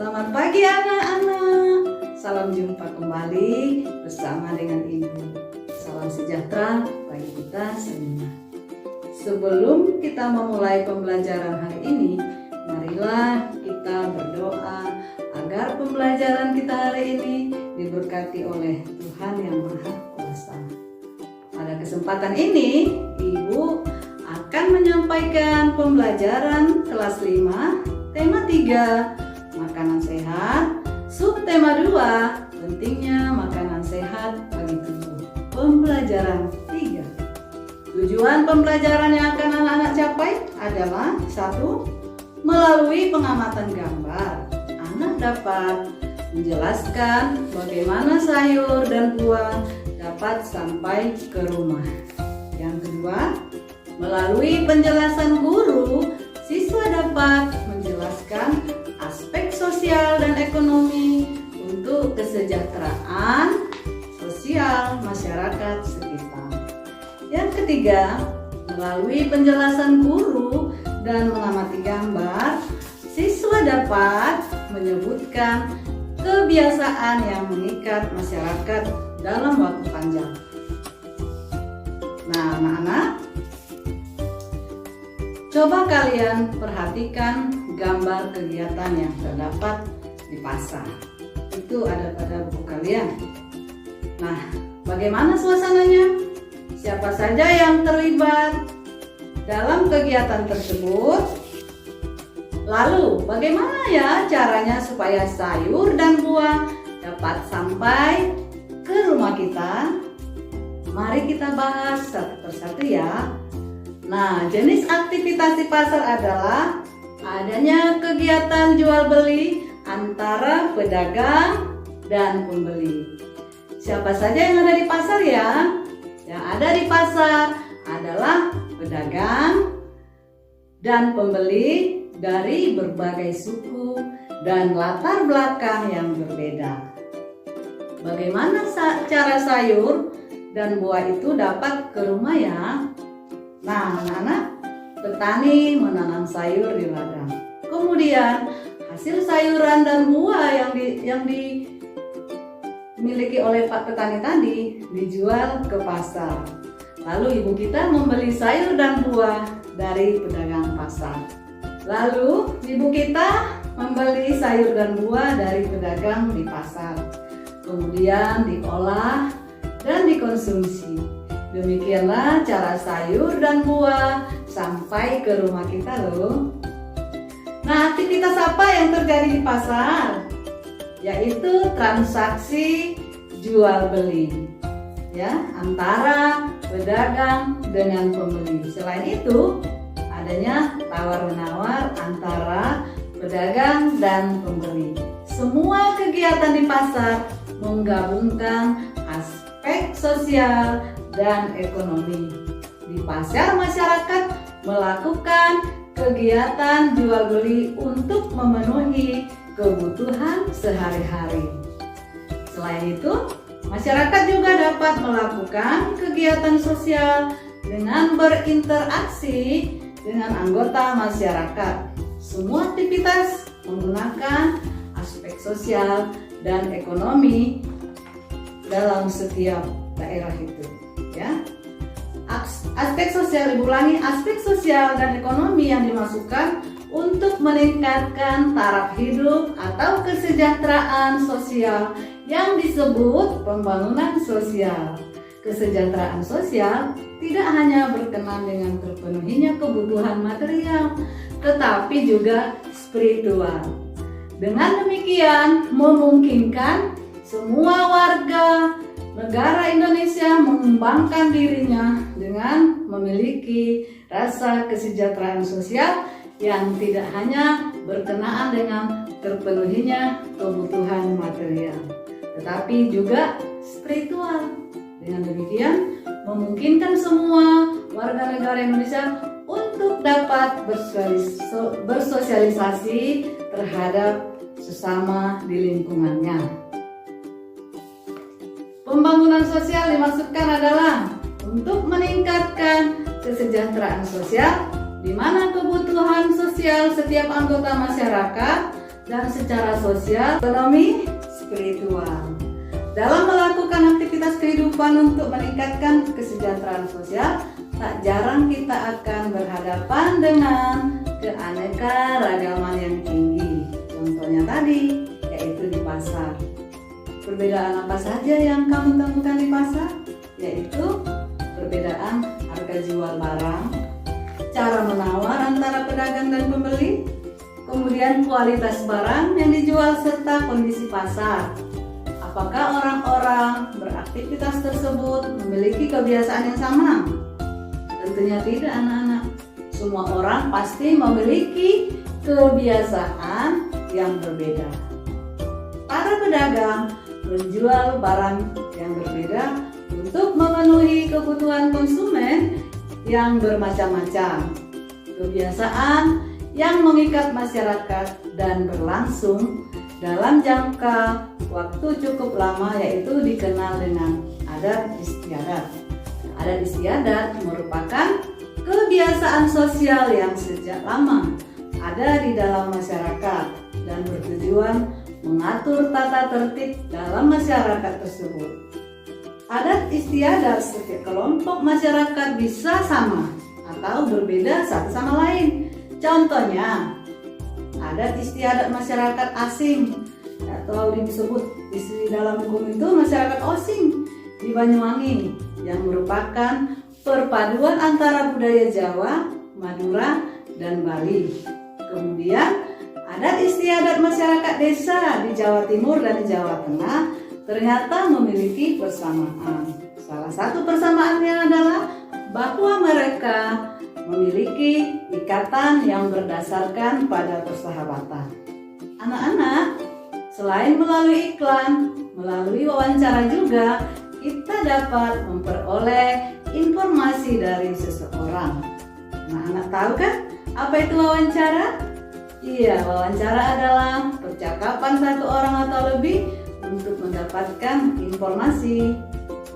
Selamat pagi anak-anak. Salam jumpa kembali bersama dengan Ibu. Salam sejahtera bagi kita semua. Sebelum kita memulai pembelajaran hari ini, marilah kita berdoa agar pembelajaran kita hari ini diberkati oleh Tuhan yang Maha Kuasa. Pada kesempatan ini, Ibu akan menyampaikan pembelajaran kelas 5, tema 3, makanan sehat, subtema 2, pentingnya makanan sehat bagi tubuh. Pembelajaran 3. Tujuan pembelajaran yang akan anak-anak capai adalah 1. Melalui pengamatan gambar, anak dapat menjelaskan bagaimana sayur dan buah dapat sampai ke rumah. Yang kedua, melalui penjelasan guru, siswa dapat menjelaskan aspek sosial dan ekonomi untuk kesejahteraan sosial masyarakat sekitar. Yang ketiga, melalui penjelasan guru dan mengamati gambar, siswa dapat menyebutkan kebiasaan yang mengikat masyarakat dalam waktu panjang. Nah, anak-anak, coba kalian perhatikan gambar kegiatan yang terdapat di pasar. Itu ada pada buku kalian. Nah, bagaimana suasananya? Siapa saja yang terlibat dalam kegiatan tersebut? Lalu, bagaimana ya caranya supaya sayur dan buah dapat sampai ke rumah kita? Mari kita bahas satu persatu ya. Nah, jenis aktivitas di pasar adalah adanya kegiatan jual beli antara pedagang dan pembeli. Siapa saja yang ada di pasar ya? Yang ada di pasar adalah pedagang dan pembeli dari berbagai suku dan latar belakang yang berbeda. Bagaimana cara sayur dan buah itu dapat ke rumah ya? Nah, anak-anak, petani menanam sayur di ladang. Kemudian hasil sayuran dan buah yang dimiliki oleh Pak petani tadi dijual ke pasar. Lalu ibu kita membeli sayur dan buah dari pedagang pasar. Lalu ibu kita membeli sayur dan buah dari pedagang di pasar. Kemudian diolah dan dikonsumsi. Demikianlah cara sayur dan buah sampai ke rumah kita loh. Nah, aktivitas apa yang terjadi di pasar? Yaitu transaksi jual beli ya, antara pedagang dengan pembeli. Selain itu, adanya tawar-menawar antara pedagang dan pembeli. Semua kegiatan di pasar menggabungkan aspek sosial dan ekonomi. Di pasar, masyarakat melakukan kegiatan jual beli untuk memenuhi kebutuhan sehari-hari. Selain itu, masyarakat juga dapat melakukan kegiatan sosial dengan berinteraksi dengan anggota masyarakat. Semua aktivitas menggunakan aspek sosial dan ekonomi dalam setiap daerah itu ya. Aspek sosial, diulangi, aspek sosial dan ekonomi yang dimasukkan untuk meningkatkan taraf hidup atau kesejahteraan sosial yang disebut pembangunan sosial. Kesejahteraan sosial tidak hanya berkenan dengan terpenuhinya kebutuhan material, tetapi juga spiritual. Dengan demikian, memungkinkan semua warga negara Indonesia mengembangkan dirinya dengan memiliki rasa kesejahteraan sosial yang tidak hanya berkenaan dengan terpenuhinya kebutuhan material, tetapi juga spiritual. Dengan demikian, memungkinkan semua warga negara Indonesia untuk dapat bersosialisasi terhadap sesama di lingkungannya. Pembangunan sosial dimaksudkan adalah untuk meningkatkan kesejahteraan sosial, di mana kebutuhan sosial setiap anggota masyarakat dan secara sosial, ekonomi, spiritual. Dalam melakukan aktivitas kehidupan untuk meningkatkan kesejahteraan sosial, tak jarang kita akan berhadapan dengan keanekaragaman yang tinggi. Contohnya tadi, yaitu di pasar. Perbedaan apa saja yang kamu temukan di pasar? Yaitu perbedaan harga jual barang, cara menawar antara pedagang dan pembeli, kemudian kualitas barang yang dijual serta kondisi pasar. Apakah orang-orang beraktivitas tersebut memiliki kebiasaan yang sama? Tentunya tidak, anak-anak. Semua orang pasti memiliki kebiasaan yang berbeda. Para pedagang menjual barang yang berbeda untuk memenuhi kebutuhan konsumen yang bermacam-macam. Kebiasaan yang mengikat masyarakat dan berlangsung dalam jangka waktu cukup lama, yaitu dikenal dengan adat istiadat. Adat istiadat merupakan kebiasaan sosial yang sejak lama ada di dalam masyarakat dan bertujuan mengatur tata tertib dalam masyarakat tersebut. Adat istiadat setiap kelompok masyarakat bisa sama atau berbeda satu sama lain. Contohnya, adat istiadat masyarakat asing atau disebut di dalam hukum itu masyarakat Osing di Banyuwangi yang merupakan perpaduan antara budaya Jawa, Madura, dan Bali. Kemudian adat istiadat masyarakat desa di Jawa Timur dan di Jawa Tengah ternyata memiliki persamaan. Salah satu persamaannya adalah bahwa mereka memiliki ikatan yang berdasarkan pada persahabatan. Anak-anak, selain melalui iklan, melalui wawancara juga, kita dapat memperoleh informasi dari seseorang. Anak-anak tahu kan apa itu wawancara? Iya, wawancara adalah percakapan satu orang atau lebih untuk mendapatkan informasi.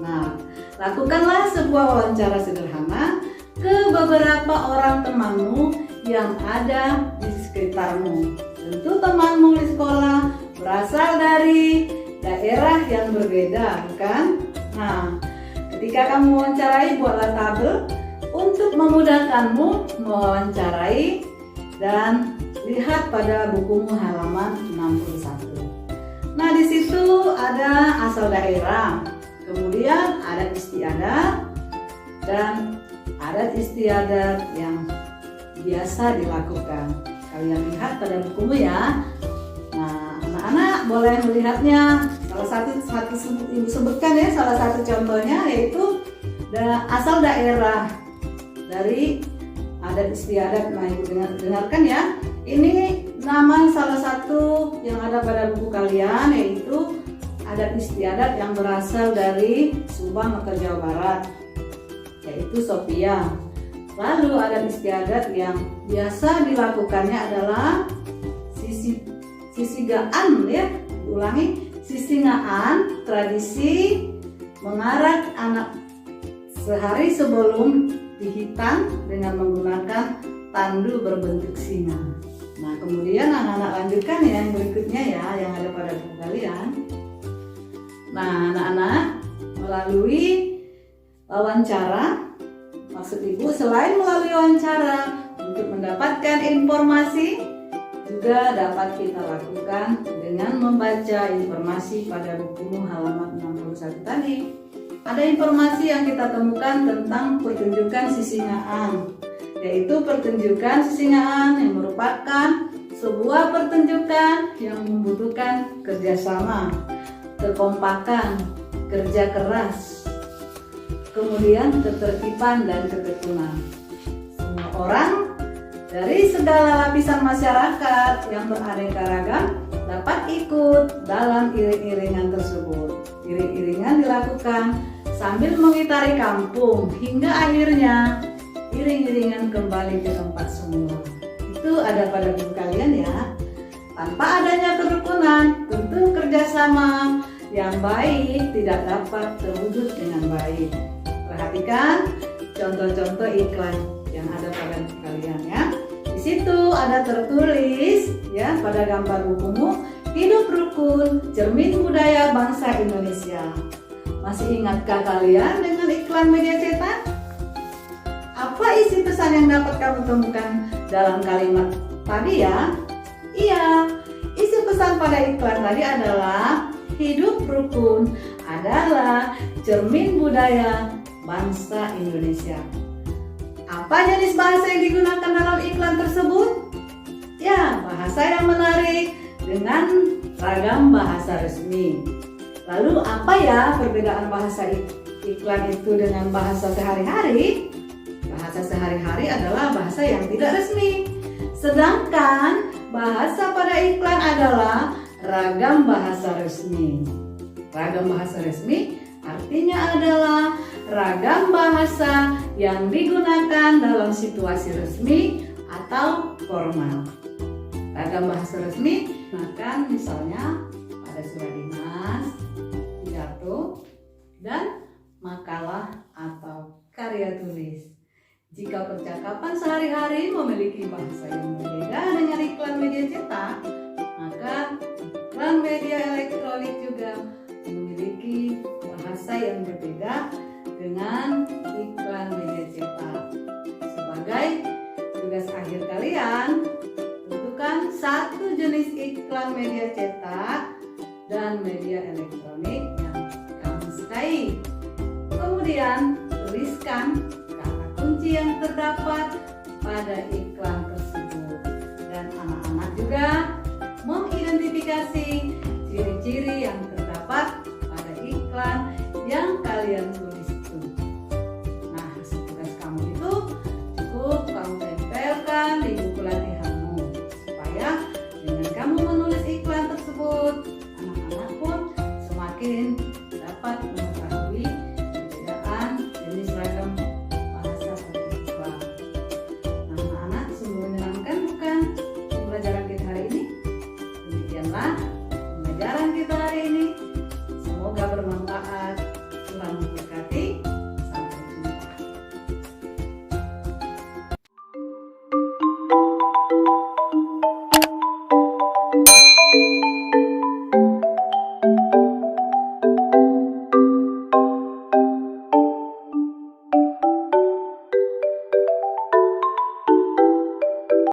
Nah, lakukanlah sebuah wawancara sederhana ke beberapa orang temanmu yang ada di sekitarmu. Tentu temanmu di sekolah berasal dari daerah yang berbeda, bukan? Nah, ketika kamu wawancarai, buatlah tabel untuk memudahkanmu mewawancarai dan lihat pada bukumu halaman 61. Nah, di situ ada asal daerah, kemudian adat istiadat dan adat istiadat yang biasa dilakukan. Kalian lihat pada bukumu ya. Nah, anak-anak boleh melihatnya. Salah satu ibu sebutkan ya, salah satu contohnya yaitu asal daerah dari adat istiadat. Nah, ibu dengarkan ya. Ini nama salah satu yang ada pada buku kalian, yaitu adat istiadat yang berasal dari Subang atau Jawa Barat, yaitu Sophia. Lalu adat istiadat yang biasa dilakukannya adalah sisigaan ya, ulangi, sisingaan, tradisi mengarak anak sehari sebelum dihitan dengan menggunakan tandu berbentuk singa. Nah, kemudian anak-anak lanjutkan ya yang berikutnya ya, yang ada pada buku kalian. Nah, anak-anak, melalui wawancara, maksud ibu selain melalui wawancara untuk mendapatkan informasi, juga dapat kita lakukan dengan membaca informasi pada bukumu halaman 61 tadi. Ada informasi yang kita temukan tentang pertunjukan sisingaan, yaitu pertunjukan sisingaan yang merupakan sebuah pertunjukan yang membutuhkan kerjasama, kekompakan, kerja keras, kemudian ketertiban dan ketekunan. Semua orang dari segala lapisan masyarakat yang beraneka ragam dapat ikut dalam iring-iringan tersebut. Iring-iringan dilakukan sambil mengitari kampung hingga akhirnya iring-iringan kembali ke tempat semula. Itu ada pada buku kalian ya. Tanpa adanya kerukunan, tentu kerjasama yang baik tidak dapat terwujud dengan baik. Perhatikan contoh-contoh iklan yang ada pada buku kalian ya. Di situ ada tertulis ya pada gambar bukumu, hidup rukun, cermin budaya bangsa Indonesia. Masih ingatkah kalian dengan iklan media cetak? Apa isi pesan yang dapat kamu temukan dalam kalimat tadi ya? Iya, isi pesan pada iklan tadi adalah hidup rukun adalah cermin budaya bangsa Indonesia. Apa jenis bahasa yang digunakan dalam iklan tersebut? Ya, bahasa yang menarik dengan ragam bahasa resmi. Lalu apa ya perbedaan bahasa iklan itu dengan bahasa sehari-hari? Bahasa sehari-hari adalah bahasa yang tidak resmi. Sedangkan bahasa pada iklan adalah ragam bahasa resmi. Ragam bahasa resmi artinya adalah ragam bahasa yang digunakan dalam situasi resmi atau formal. Ragam bahasa resmi maka misalnya pada surat dinas, pidato, dan makalah atau karya tulis. Jika percakapan sehari-hari memiliki bahasa yang berbeda dengan iklan media cetak, maka iklan media elektronik juga memiliki bahasa yang berbeda dengan iklan media cetak. Sebagai tugas akhir kalian, tentukan satu jenis iklan media cetak dan media elektronik yang kamu sukai. Kemudian tuliskan kata kunci yang terdapat pada iklan tersebut. Dan anak-anak juga mengidentifikasi